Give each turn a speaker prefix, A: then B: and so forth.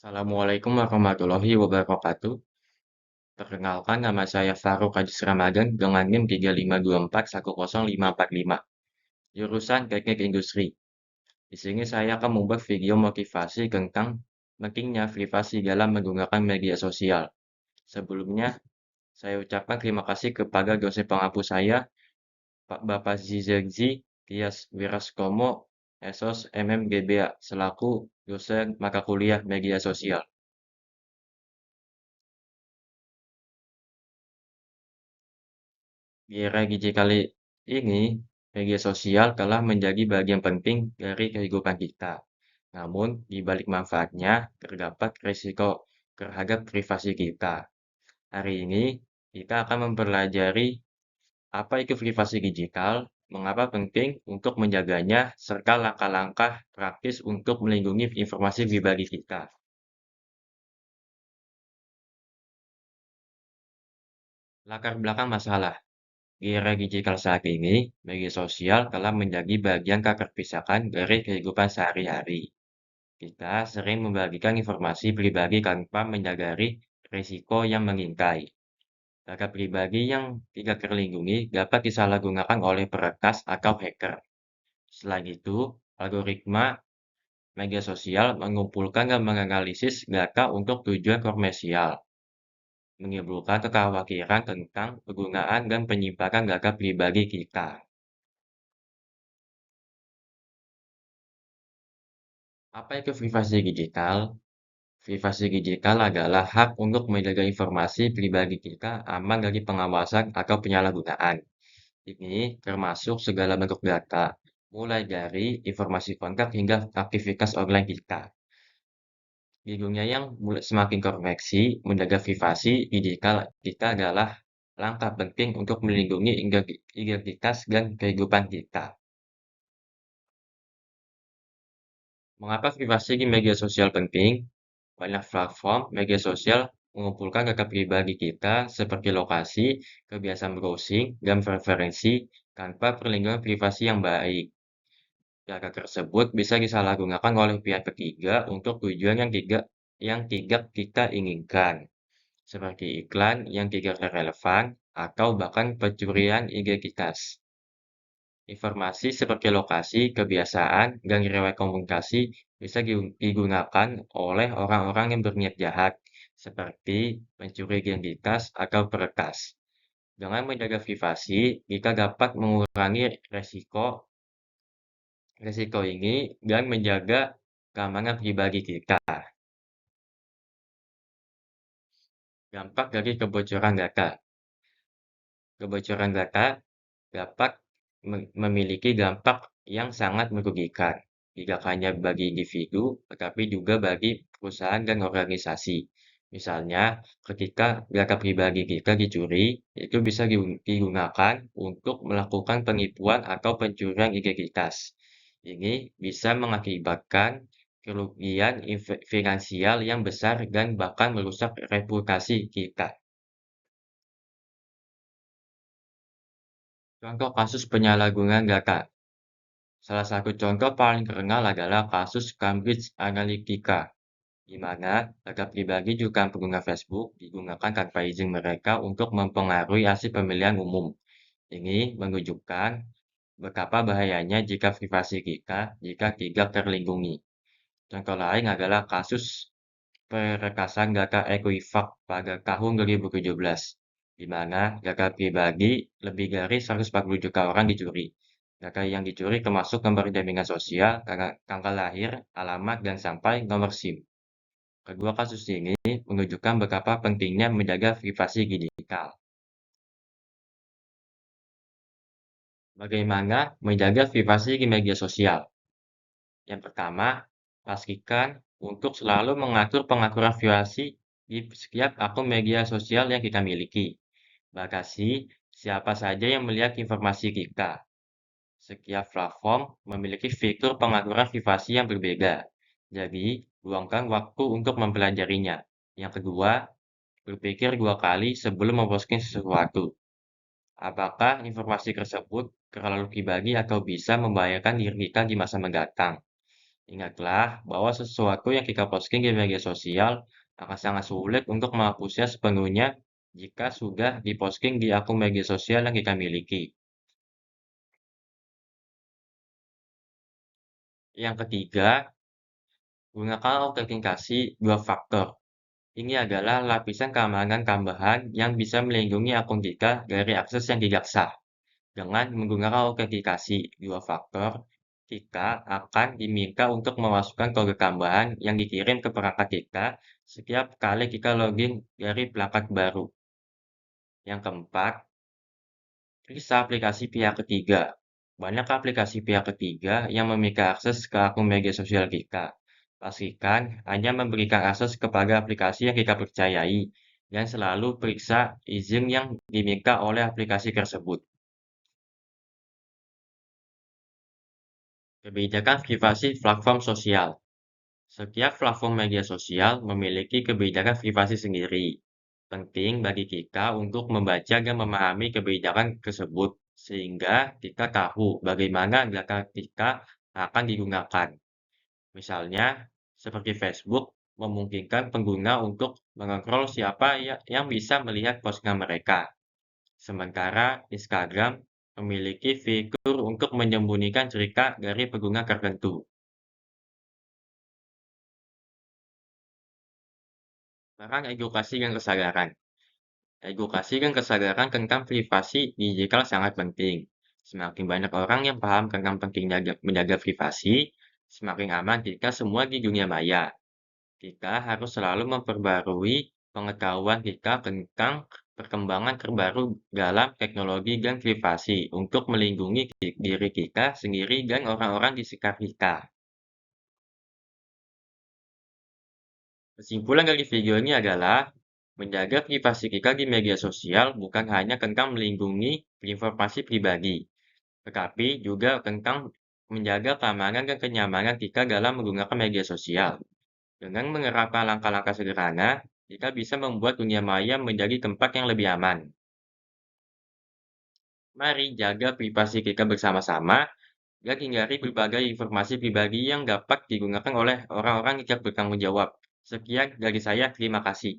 A: Assalamualaikum warahmatullahi wabarakatuh. Perkenalkan nama saya Faruk Hadis Ramadan dengan NIM 35241055, jurusan Teknik Industri. Di sini saya akan membuat video motivasi tentang pentingnya privasi dalam menggunakan media sosial. Sebelumnya, saya ucapkan terima kasih kepada dosen pengampu saya, Pak Bapak Zizegzi Tias Wiraskomo, SOS MMGBA, selaku dosen mata kuliah media sosial. Di era digital ini, media sosial telah menjadi bagian penting dari kehidupan kita. Namun, di balik manfaatnya, terdapat risiko terhadap privasi kita. Hari ini, kita akan mempelajari apa itu privasi digital, mengapa penting untuk menjaganya, serta langkah-langkah praktis untuk melindungi informasi pribadi kita. Latar belakang masalah. Di era digital saat ini, media sosial telah menjadi bagian tak terpisahkan dari kehidupan sehari-hari. Kita sering membagikan informasi pribadi tanpa menyadari risiko yang mengintai. Data pribadi yang tidak terlindungi dapat disalahgunakan oleh peretas atau hacker. Selain itu, algoritma media sosial mengumpulkan dan menganalisis data untuk tujuan komersial, menimbulkan kekhawatiran tentang penggunaan dan penyimpanan data pribadi kita. Apa itu privasi digital? Privasi digital adalah hak untuk menjaga informasi pribadi kita aman dari pengawasan atau penyalahgunaan. Ini termasuk segala bentuk data, mulai dari informasi kontak hingga aktivitas online kita. Di dunia yang semakin koneksi, menjaga privasi digital kita adalah langkah penting untuk melindungi identitas dan kehidupan kita. Mengapa privasi di media sosial penting? Banyak platform media sosial mengumpulkan data pribadi kita seperti lokasi, kebiasaan browsing, dan preferensi tanpa perlindungan privasi yang baik. Data tersebut bisa disalahgunakan oleh pihak ketiga untuk tujuan yang tidak kita inginkan, seperti iklan yang tidak relevan atau bahkan pencurian identitas. Informasi seperti lokasi, kebiasaan, dan riwayat komunikasi bisa digunakan oleh orang-orang yang berniat jahat, seperti mencuri identitas atau peretas. Dengan menjaga privasi, kita dapat mengurangi resiko ini dan menjaga keamanan pribadi kita. Dampak dari kebocoran data. Kebocoran data dapat memiliki dampak yang sangat merugikan, tidak hanya bagi individu, tetapi juga bagi perusahaan dan organisasi. Misalnya, ketika data pribadi kita dicuri, itu bisa digunakan untuk melakukan penipuan atau pencurian identitas. Ini bisa mengakibatkan kerugian finansial yang besar dan bahkan merusak reputasi kita. Contoh kasus penyalahgunaan data. Salah satu contoh paling terkenal adalah kasus Cambridge Analytica, di mana data pribadi juga pengguna Facebook digunakan tanpa izin mereka untuk mempengaruhi hasil pemilihan umum. Ini menunjukkan betapa bahayanya jika privasi kita jika tidak terlindungi. Contoh lain adalah kasus perekasan data Equifax pada tahun 2017, di mana data pribadi lebih dari 140 juta orang dicuri. Data yang dicuri termasuk nomor jaminan sosial, tanggal lahir, alamat, dan sampai nomor SIM. Kedua kasus ini menunjukkan betapa pentingnya menjaga privasi digital. Bagaimana menjaga privasi di media sosial? Yang pertama, pastikan untuk selalu mengatur pengaturan privasi di setiap akun media sosial yang kita miliki. Batasi siapa saja yang melihat informasi kita. Setiap platform memiliki fitur pengaturan privasi yang berbeda, jadi luangkan waktu untuk mempelajarinya. Yang kedua, berpikir dua kali sebelum memposting sesuatu. Apakah informasi tersebut terlalu pribadi atau bisa membahayakan diri kita di masa mendatang? Ingatlah bahwa sesuatu yang kita posting di media sosial akan sangat sulit untuk menghapusnya sepenuhnya jika sudah diposting di akun media sosial yang kita miliki. Yang ketiga, gunakan autentikasi dua faktor. Ini adalah lapisan keamanan tambahan yang bisa melindungi akun kita dari akses yang tidak sah. Dengan menggunakan autentikasi dua faktor, kita akan diminta untuk memasukkan kode tambahan yang dikirim ke perangkat kita setiap kali kita login dari perangkat baru. Yang keempat, periksa aplikasi pihak ketiga. Banyak aplikasi pihak ketiga yang memiliki akses ke akun media sosial kita. Pastikan hanya memberikan akses kepada aplikasi yang kita percayai dan selalu periksa izin yang diminta oleh aplikasi tersebut. Kebijakan privasi platform sosial. Setiap platform media sosial memiliki kebijakan privasi sendiri. Penting bagi kita untuk membaca dan memahami kebijakan tersebut, sehingga kita tahu bagaimana data kita akan digunakan. Misalnya, seperti Facebook memungkinkan pengguna untuk mengontrol siapa yang bisa melihat postingan mereka. Sementara Instagram memiliki fitur untuk menyembunyikan cerita dari pengguna tertentu. Sekarang edukasi dan kesadaran. Edukasi dan kesadaran tentang privasi digital sangat penting. Semakin banyak orang yang paham tentang pentingnya menjaga privasi, semakin aman kita semua di dunia maya. Kita harus selalu memperbarui pengetahuan kita tentang perkembangan terbaru dalam teknologi dan privasi untuk melindungi diri kita sendiri dan orang-orang di sekitar kita. Kesimpulan dari video ini adalah menjaga privasi kita di media sosial bukan hanya tentang melindungi informasi pribadi, tetapi juga tentang menjaga keamanan dan kenyamanan kita dalam menggunakan media sosial. Dengan menerapkan langkah-langkah sederhana, kita bisa membuat dunia maya menjadi tempat yang lebih aman. Mari jaga privasi kita bersama-sama dan hindari berbagai informasi pribadi yang dapat digunakan oleh orang-orang yang tidak bertanggung jawab. Sekian dari saya, terima kasih.